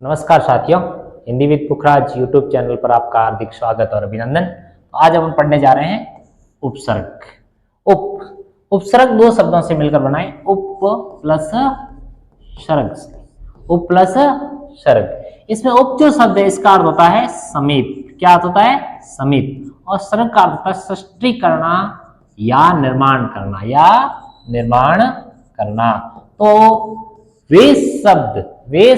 नमस्कार साथियों, Hindi with Pukhraj YouTube channel पर आपका हार्दिक स्वागत और अभिनंदन। आज हम पढ़ने जा रहे हैं उपसर्ग। उपसर्ग दो शब्दों से मिलकर बनाए, उप प्लस सर्ग। उप प्लस सर्ग। इसमें उप जो शब्द है इसका अर्थ होता है समीप। क्या अर्थ होता है? समीप। और सर्ग का अर्थ होता है सृष्टि करना या निर्माण करना। तो वे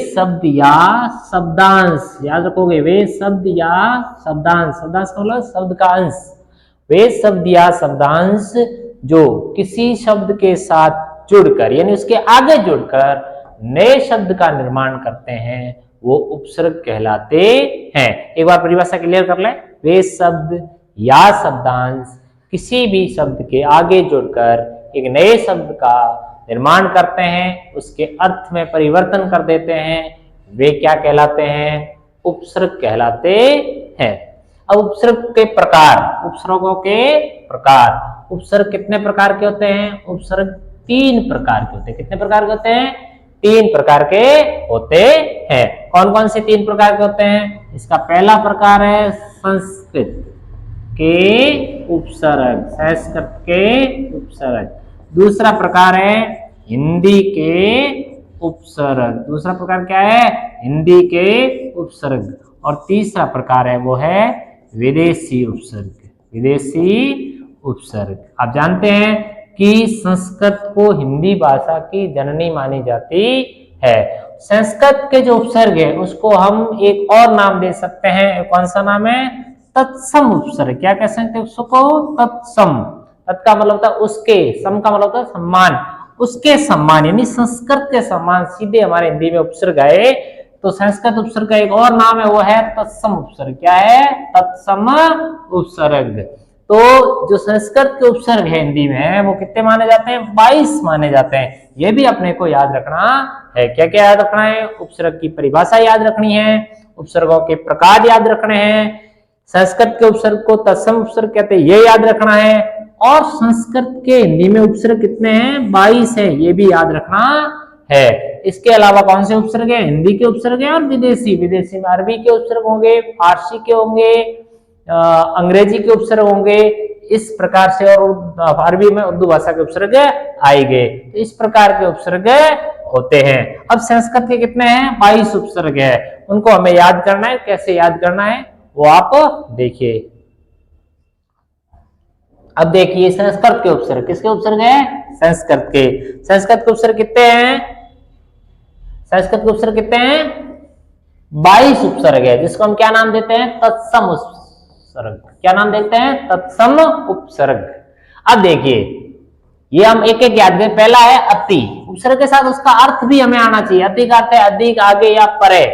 शब्द या शब्दांश, याद रखोगे, वे शब्द या शब्दांश का मतलब शब्द का अंश। वे शब्द या शब्दांश जो किसी शब्द के साथ जुड़कर यानी उसके आगे जुड़कर नए शब्द का निर्माण करते हैं वो उपसर्ग कहलाते हैं। एक बार परिभाषा क्लियर कर लें। वे शब्द या शब्दांश किसी भी शब्द के आगे जुड़कर एक नए शब्द का निर्माण करते हैं, उसके अर्थ में परिवर्तन कर देते हैं, वे क्या कहलाते हैं? उपसर्ग कहलाते हैं। अब उपसर्ग के प्रकार, उपसर्गों के प्रकार। उपसर्ग कितने प्रकार के होते हैं? उपसर्ग 3 प्रकार के होते हैं। कितने प्रकार के होते हैं? 3 प्रकार के होते हैं। कौन कौन से 3 प्रकार के होते हैं? इसका पहला प्रकार है संस्कृत के उपसर्ग, संस्कृत के उपसर्ग। दूसरा प्रकार है हिंदी के उपसर्ग। दूसरा प्रकार क्या है? हिंदी के उपसर्ग। और तीसरा प्रकार है वो है विदेशी उपसर्ग। विदेशी उपसर्ग। आप जानते हैं कि संस्कृत को हिंदी भाषा की जननी मानी जाती है। संस्कृत के जो उपसर्ग है उसको हम एक और नाम दे सकते हैं। कौन सा नाम है? तत्सम उपसर्ग। क्या कह सकते हैं उसको? तत्सम। तत् का मतलब होता है उसके, सम का मतलब होता है सम्मान, उसके सम्मान यानी संस्कृत के सम्मान सीधे हमारे हिंदी में उपसर्ग आए तो संस्कृत उपसर्ग का एक और नाम है वो है तत्सम उपसर्ग। क्या है? तत्सम उपसर्ग। तो जो संस्कृत के उपसर्ग है हिंदी में वो कितने माने जाते हैं? 22 माने जाते हैं। ये भी अपने को याद रखना है। क्या क्या याद रखना है? उपसर्ग की परिभाषा याद रखनी है, उपसर्गों के प्रकार याद रखने हैं, संस्कृत के उपसर्ग को तत्सम उपसर्ग कहते हैं ये याद रखना है, और संस्कृत के हिंदी में उपसर्ग कितने हैं? 22 है, ये भी याद रखना है। इसके अलावा कौन से उपसर्ग है? हिंदी के उपसर्ग है और विदेशी। विदेशी में अरबी के उपसर्ग होंगे, फारसी के होंगे, अंग्रेजी के उपसर्ग होंगे। इस प्रकार से, और अरबी में उर्दू भाषा के उपसर्ग आएंगे। तो इस प्रकार के उपसर्ग होते हैं। अब संस्कृत के कितने हैं? 22 उपसर्ग है। उनको हमें याद करना है। कैसे याद करना है वो आप देखिए। अब देखिए संस्कृत के उपसर्ग। किसके उपसर्ग है? संस्कृत के। संस्कृत के उपसर्ग कितने हैं? संस्कृत के उपसर्ग कितने हैं? 22 उपसर्ग है, जिसको हम क्या नाम देते हैं? तत्सम उपसर्ग। क्या नाम देते हैं? तत्सम उपसर्ग। अब देखिए ये हम एक एक याद करें। पहला है अति। उपसर्ग के साथ उसका अर्थ भी हमें आना चाहिए। अति का अर्थ है अधिक, आगे या परे।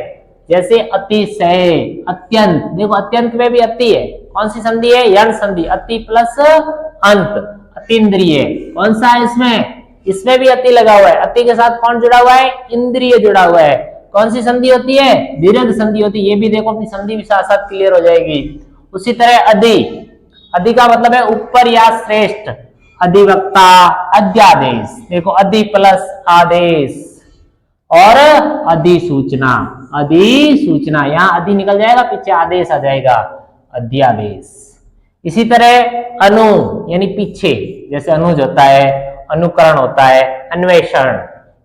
जैसे अतिशय, अत्यंत। देखो अत्यंत में भी अति है। कौन सी संधि है? यण संधि। अति प्लस अंत, अतीन्द्रिय। कौन सा है इसमें? इसमें भी अति लगा हुआ है। अति के साथ कौन जुड़ा हुआ है? इंद्रिय जुड़ा हुआ है। कौन सी संधि होती है? दीर्घ संधि होती है। ये भी देखो अपनी संधि भी साथ साथ क्लियर हो जाएगी। उसी तरह अधि। अधि का मतलब है ऊपर या श्रेष्ठ। अधिवक्ता, अध्यादेश। देखो अधि प्लस आदेश और अधिसूचना। अधिसूचना, यहाँ अधि निकल जाएगा, पीछे आदेश आ जाएगा, अध्यादेश। इसी तरह अनु यानी पीछे। जैसे अनुज होता है, अनुकरण होता है, अन्वेषण।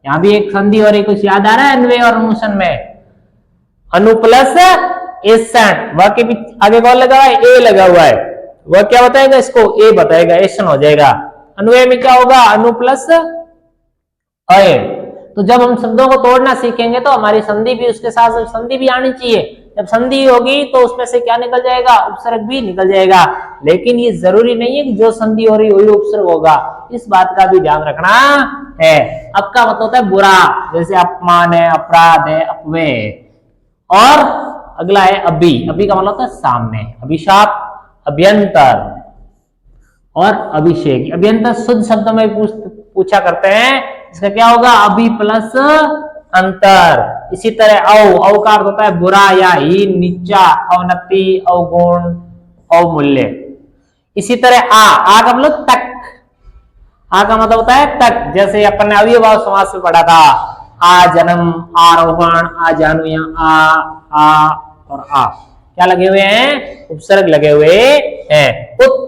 यहाँ भी एक संधि और एक कुछ याद आ रहा है अन्वय और अनुषण में? अनु प्लस एषण। वह के आगे कौन लगा हुआ है? ए लगा हुआ है। वह क्या बताएगा? इसको ए बताएगा, एषण हो जाएगा। अन्वय में क्या होगा? अनु प्लस अय। तो जब हम शब्दों को तोड़ना सीखेंगे तो हमारी संधि भी उसके साथ संधि भी आनी चाहिए। जब संधि होगी तो उसमें से क्या निकल जाएगा? उपसर्ग भी निकल जाएगा। लेकिन ये जरूरी नहीं है कि जो संधि हो रही वही उपसर्ग होगा। इस बात का भी ध्यान रखना है। अब का मतलब होता है बुरा। जैसे अपमान है, अपराध है, अपव्यय। और अगला है अभि। अभि का मतलब होता है सामने। अभिशाप, अभ्यंतर और अभिषेक। अभ्यंतर शुद्ध शब्दों में पूछा करते हैं। इसका क्या होगा? अभि प्लस अंतर। इसी तरह औ का अर्थ होता है बुरा या हीन, नीचा, अवनति, अवगुण, अवमूल्य। इसी तरह आ का मतलब तक। आ का मतलब होता है तक। जैसे अपन ने अव्ययभाव समास में पढ़ा था, आ जन्म, आरोहण, आ जानू, यहाँ आ और आ क्या लगे हुए हैं? उपसर्ग लगे हुए हैं। उत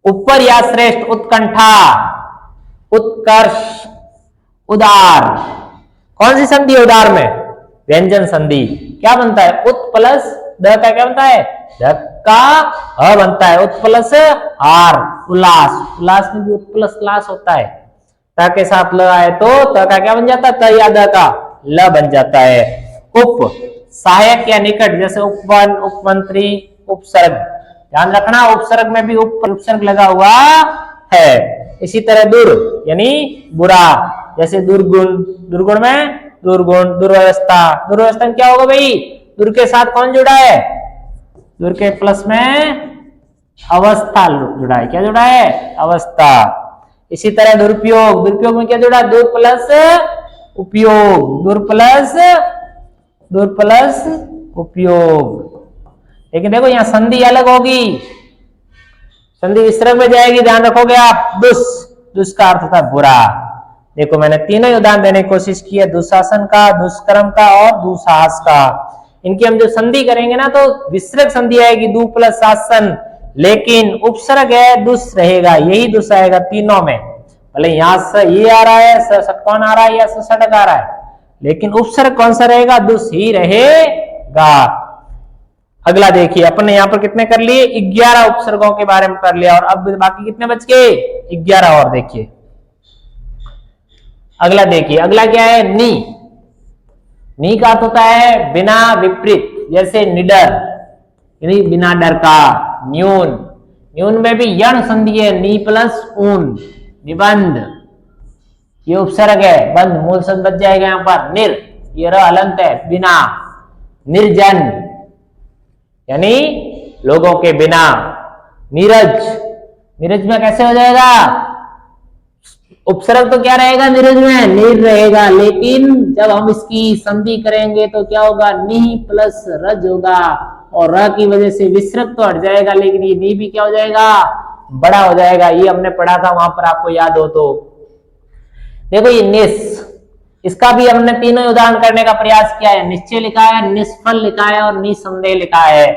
ऊपर या श्रेष्ठ, उत्कंठा, उत्कर्ष, उदार। कौन सी संधि है उदार में? व्यंजन संधि। क्या बनता है? उत प्लस द का क्या बनता है? धक्का ह बनता है। उत प्लस आर, उल्लास। उल्लास में भी उत प्लस लास होता है। त के साथ ल आए तो त का क्या बन जाता है? त या द का ल बन जाता है। उप सहायक या निकट, जैसे उपवन, उपमंत्री, उपसर्ग। ध्यान रखना उपसर्ग में भी उपसर्ग लगा हुआ है। इसी तरह दुर यानी बुरा, जैसे दुर्गुण, दुर्गुण में दुर्गुण, दुर्व्यवस्था। दुर्व्यवस्था में क्या होगा भाई? दुर के साथ कौन जुड़ा है? दुर के प्लस में अवस्था जुड़ा है। क्या जुड़ा है? अवस्था। इसी तरह दुरुपयोग, दुरुपयोग में क्या जुड़ा? दुर प्लस उपयोग, दुर प्लस उपयोग। लेकिन देखो यहाँ संधि अलग होगी, संधि विसर्ग में जाएगी। ध्यान रखोगे आप। दुस, दुस का अर्थ होता है बुरा। देखो मैंने तीनों उदाहरण देने की कोशिश की है, दुशासन का, दुष्कर्म का और दुसाहस का। इनकी हम जो संधि करेंगे ना तो विसर्ग संधि आएगी, दु प्लस शासन, लेकिन उपसर्ग है दुस रहेगा, यही दुस आएगा तीनों में। भले यहाँ से ये आ रहा है, कौन आ रहा है, या सड़क आ रहा है, लेकिन उपसर्ग कौन सा रहेगा? दुस ही रहेगा। अगला देखिए, अपने यहाँ पर कितने कर लिए? 11 उपसर्गों के बारे में कर लिया, और अब बाकी कितने बच गए? 11 और। देखिए अगला, देखिए अगला क्या है? नी। नी का अर्थ होता है बिना विपरीत, जैसे निडर यानी बिना डर का। न्यून, न्यून में भी यण संधि है, नी प्लस ऊन, निबंध। ये उपसर्ग है, बंद मूल शब्द बच जाएगा यहाँ पर। निर, ये र अलंत है, बिना। निर्जन यानी लोगों के बिना। नीरज, नीरज में कैसे हो जाएगा? उपसर्ग तो क्या रहेगा नीरज में? नीर रहेगा, लेकिन जब हम इसकी संधि करेंगे तो क्या होगा? नी प्लस रज होगा, और र की वजह से विसर्ग तो हट जाएगा, लेकिन ये नी भी क्या हो जाएगा? बड़ा हो जाएगा। ये हमने पढ़ा था वहां पर, आपको याद हो तो। देखो ये निस, इसका भी हमने तीनों उदाहरण करने का प्रयास किया है। निश्चय लिखा है, निष्फल लिखा है और निसंदेह लिखा है।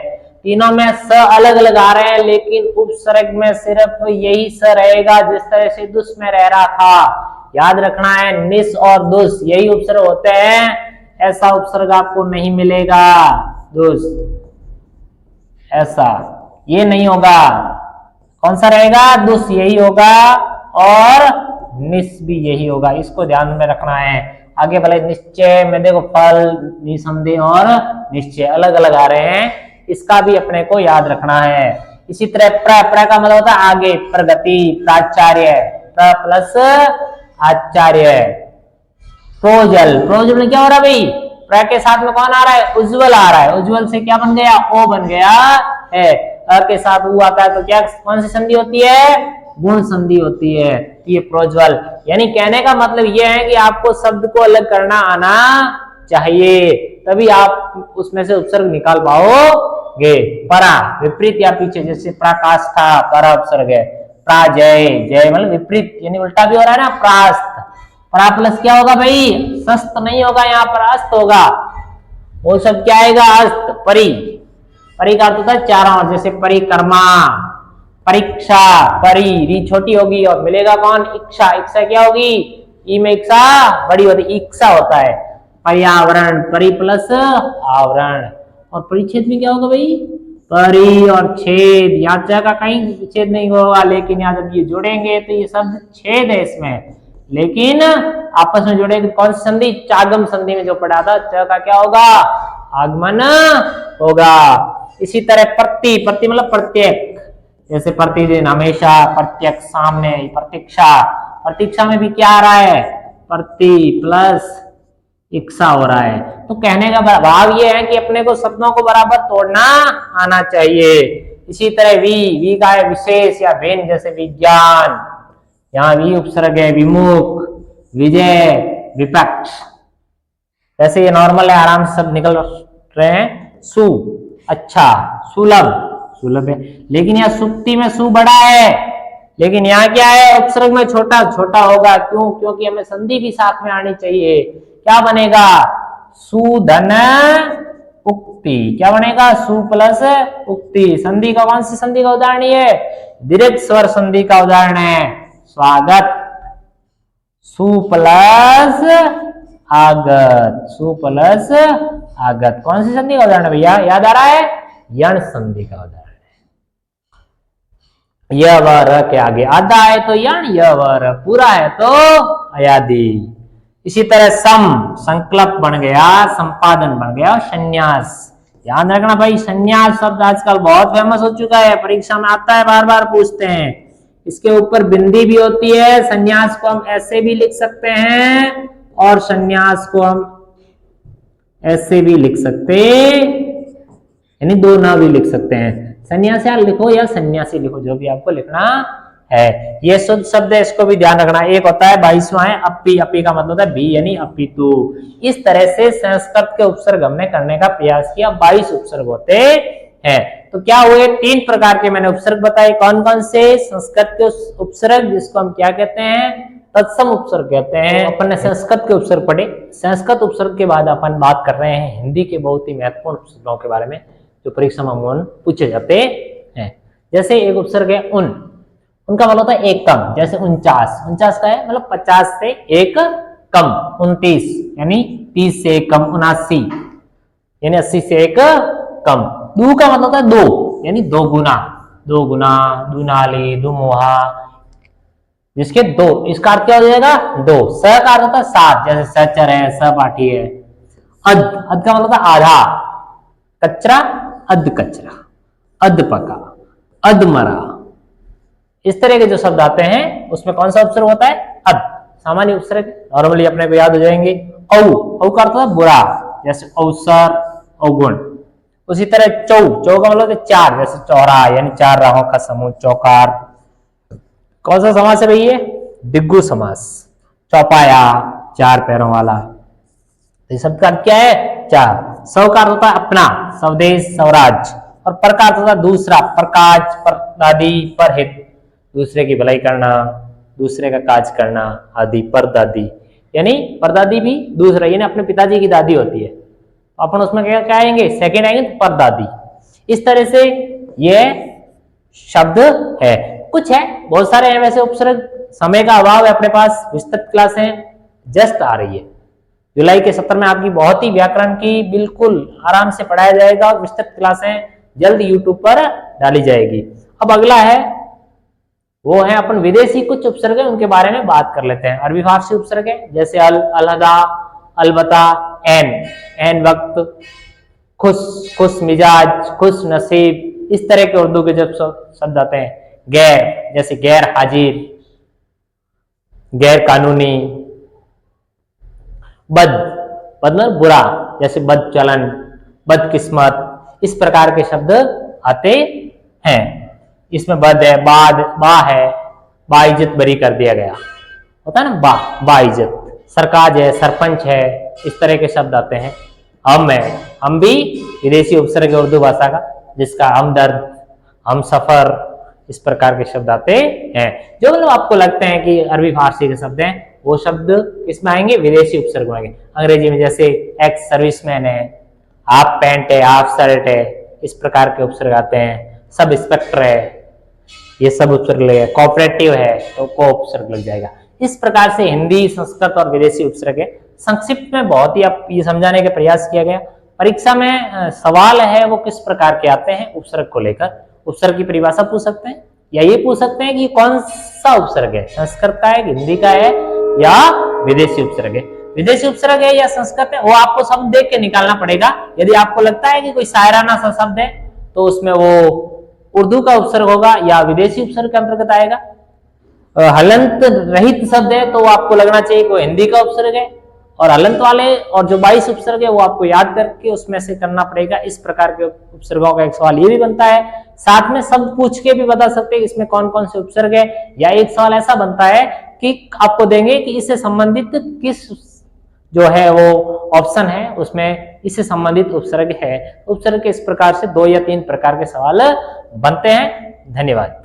तीनों में स अलग अलग आ रहे हैं, लेकिन उपसर्ग में सिर्फ यही स रहेगा जिस तरह से दुस में रह रहा था। याद रखना है, निस और दुस यही उपसर्ग होते हैं, ऐसा उपसर्ग आपको नहीं मिलेगा। दुस ऐसा ये नहीं होगा। कौन सा रहेगा? दुस यही होगा, और निस भी यही होगा। इसको ध्यान में रखना है। आगे भले निश्चय में देखो, फल, निसंदेह और निश्चय अलग अलग आ रहे हैं, इसका भी अपने को याद रखना है। इसी तरह प्र का मतलब होता है आगे, प्रगति, प्राचार्य, प्र प्लस आचार्य। प्रोजल, प्रोजल में क्या हो रहा है भाई? प्र के साथ में कौन आ रहा है? उज्जवल आ रहा है। उज्जवल से क्या बन गया? ओ बन गया है। अ के साथ उ आता है तो क्या, कौन सी संधि होती है? गुण संधि होती है। ये प्रोज्वल, यानी कहने का मतलब ये है कि आपको शब्द को अलग करना आना चाहिए, तभी आप उसमें से उपसर्ग निकाल पाओगे। परा विपरीत या पीछे, जैसे पराकाष्ठा, परा उपसर्ग है। प्राजय, जय मतलब विपरीत यानी उल्टा भी हो रहा है ना। प्रास्त, परा प्लस क्या होगा भाई? सस्त नहीं होगा, यहाँ पर अस्त होगा। वो सब क्या आएगा? अस्त। परी, परी का अर्थ होता है चारों ओर, जैसे परिक्रमा, परीक्षा। परी, री छोटी होगी और मिलेगा कौन? इच्छा। इच्छा क्या होगी? ई में इच्छा बड़ी होती, इच्छा होता है। पर्यावरण, परि प्लस आवरण। और परिच्छेद में क्या होगा भाई? परि और छेद। यहाँ का कहीं छेद नहीं होगा, लेकिन यहाँ जब ये जोड़ेंगे तो ये शब्द छेद है इसमें, लेकिन आपस में जोड़ेंगे कौन सी संधि? चागम संधि में जो पढ़ा था, च का क्या होगा? आगमन होगा। इसी तरह प्रति, प्रति मतलब प्रत्येक, जैसे प्रतिदिन, हमेशा, प्रत्यक्ष, सामने, प्रतीक्षा। प्रतीक्षा में भी क्या आ रहा है? प्रति प्लस इच्छा हो रहा है। तो कहने का भाव ये है कि अपने को शब्दों को बराबर तोड़ना आना चाहिए। इसी तरह वी का है विशेष या भिन्न, जैसे विज्ञान, यहाँ वी उपसर्ग है। विमुख, विजय, विपक्ष। जैसे ये नॉर्मल है, आराम से सब निकल रहे हैं। सु अच्छा, सुलभ, सुलभ है, लेकिन यहाँ सुक्ति में सु बड़ा है, लेकिन यहाँ क्या है, उपसर्ग में छोटा छोटा होगा, क्यों? क्योंकि हमें संधि भी साथ में आनी चाहिए। क्या बनेगा? सुधन उक्ति। क्या बनेगा? सु प्लस उक्ति। संधि का कौन सी संधि का उदाहरण है? दीर्घ स्वर संधि का उदाहरण है। स्वागत, सु प्लस आगत, सु प्लस आगत। कौन सी संधि का उदाहरण है भैया? याद आ रहा है? यण संधि का उदाहरण है। य व र के आगे आधा है तो यण, य व र पूरा है तो अयादि। इसी तरह सम संकल्प बन गया, संपादन बन गया, संन्यास। ध्यान रखना भाई, संन्यास शब्द आजकल बहुत फेमस हो चुका है, परीक्षा में आता है, बार बार पूछते हैं। इसके ऊपर बिंदी भी होती है। संन्यास को हम ऐसे भी लिख सकते हैं और संन्यास को हम ऐसे भी लिख सकते, यानी दो ना भी लिख सकते हैं। संन्यासी लिखो या सन्यासी लिखो, जो भी आपको लिखना है। ये शुद्ध शब्द है, इसको भी ध्यान रखना। एक होता है 22वां है अपी, अपी का मतलब होता है भी यानी अपितु। इस तरह से संस्कृत के उपसर्ग हमने करने का प्रयास किया। 22 उपसर्ग होते हैं। तो क्या हुए? 3 प्रकार के मैंने उपसर्ग बताए। कौन कौन से? संस्कृत के उपसर्ग, जिसको हम क्या कहते हैं? तत्सम उपसर्ग कहते हैं। अपन ने संस्कृत के उपसर्ग पढ़े। संस्कृत उपसर्ग के बाद अपन बात कर रहे हैं हिंदी के बहुत ही महत्वपूर्ण उपसर्गों के बारे में, जो परीक्षा में अमूमन पूछे जाते हैं। जैसे एक उपसर्ग है उन, उनका मतलब होता है एक कम। जैसे 49, 49 का है मतलब 50 से एक कम। 29 यानी 30 से एक कम। 79 यानी 80 से एक कम। दू का मतलब होता है दो, यानी दो गुना, दो गुना, दुनाली, दुमोहा, जिसके दो। इसका अर्थ क्या हो जाएगा? दो। स का अर्थ होता है सात, जैसे सचर है, सहपाठी है। अध, अध का मतलब होता है आधा। कचरा, अध कचरा, अध पका, अध मरा। इस तरह के जो शब्द आते हैं उसमें कौन सा उपसर्ग होता है? अध। सामान्य उपसर्ग नॉर्मली अपने को याद हो जाएंगे। औ, औ का अर्थ होता है बुरा, जैसे अवसर, अवगुण। उसी तरह चौ, चौ का मतलब चार, जैसे चौरा यानी 4 राहों का समूह, चौकार। कौन सा समास है भैया? दिग्गु समास। चौपाया, 4 पैरों वाला। तो शब्द का अर्थ क्या है? 4। सव का अर्थ होता है अपना, स्वदेश, स्वराज। और पर का अर्थ होता है दूसरा, प्रकाश, परदादी, परहित, दूसरे की भलाई करना, दूसरे का काज करना आदि। परदादी यानी परदादी भी दूसरा, यानी अपने पिताजी की दादी होती है, अपन उसमें क्या आएंगे? सेकंड आएंगे तो परदादी। इस तरह से ये शब्द है। कुछ है, बहुत सारे हैं वैसे उपसर्ग। समय का अभाव है अपने पास, विस्तृत क्लासें जस्ट आ रही है। जुलाई के सत्र में आपकी बहुत ही व्याकरण की बिल्कुल आराम से पढ़ाया जाएगा और विस्तृत क्लासें जल्द यूट्यूब पर डाली जाएगी। अब अगला है, वो है अपन विदेशी कुछ उपसर्ग है, उनके बारे में बात कर लेते हैं। अरबी फारसी उपसर्ग है, जैसे अल, अलहदा, अलबता, एन, एन वक्त, खुश, खुश मिजाज, खुश नसीब। इस तरह के उर्दू के जब शब्द आते हैं। गैर, जैसे गैर हाजिर, गैर कानूनी। बद, बद मतलब बुरा, जैसे बद चलन, बदकिस्मत। इस प्रकार के शब्द आते हैं। इसमें बद है, बाद, बा है, बाइज्जत बरी कर दिया गया होता है ना, बा, बाइज्जत। सरकाज है, सरपंच है, इस तरह के शब्द आते हैं। हम है, हम भी विदेशी उपसर्ग है उर्दू भाषा का, जिसका हमदर्द, हम सफर, इस प्रकार के शब्द आते हैं। जो मतलब आपको लगते हैं कि अरबी फारसी के शब्द हैं, वो शब्द किसमें आएंगे? विदेशी उपसर्ग आएंगे। अंग्रेजी में जैसे एक्स सर्विसमैन है, हाफ पैंट है, हाफ शर्ट है, इस प्रकार के उपसर्ग आते हैं। सब इंस्पेक्टर है, ये सब उपसर्ग लगेगा। कोऑपरेटिव है तो को उपसर्ग लग जाएगा। इस प्रकार से हिंदी, संस्कृत और विदेशी उपसर्ग है। संक्षिप्त में बहुत ही आप ये समझाने का प्रयास किया गया। परीक्षा में सवाल है वो किस प्रकार के आते हैं उपसर्ग को लेकर। उपसर्ग की परिभाषा पूछ सकते हैं, या ये पूछ सकते हैं कि कौन सा उपसर्ग है, संस्कृत का है, हिंदी का है या विदेशी उपसर्ग है। विदेशी उपसर्ग है या संस्कृत है, वो आपको शब्द देख के निकालना पड़ेगा। यदि आपको लगता है कि कोई शायराना सा शब्द है तो उसमें वो उर्दू का उपसर्ग होगा या विदेशी उपसर्ग के अंतर्गत आएगा। हलंत रहित शब्द है तो वो आपको लगना चाहिए कोई हिंदी का उपसर्ग है। और हलंत वाले और जो 22 उपसर्ग है वो आपको याद करके उसमें से करना पड़ेगा। इस प्रकार के उपसर्गों का एक सवाल ये भी बनता है। साथ में शब्द पूछ के भी बता सकते हैं इसमें कौन कौन से उपसर्ग है। या एक सवाल ऐसा बनता है कि आपको देंगे कि इससे संबंधित किस जो है वो ऑप्शन है उसमें इससे संबंधित उपसर्ग है। उपसर्ग के इस प्रकार से 2 या 3 प्रकार के सवाल बनते हैं। धन्यवाद।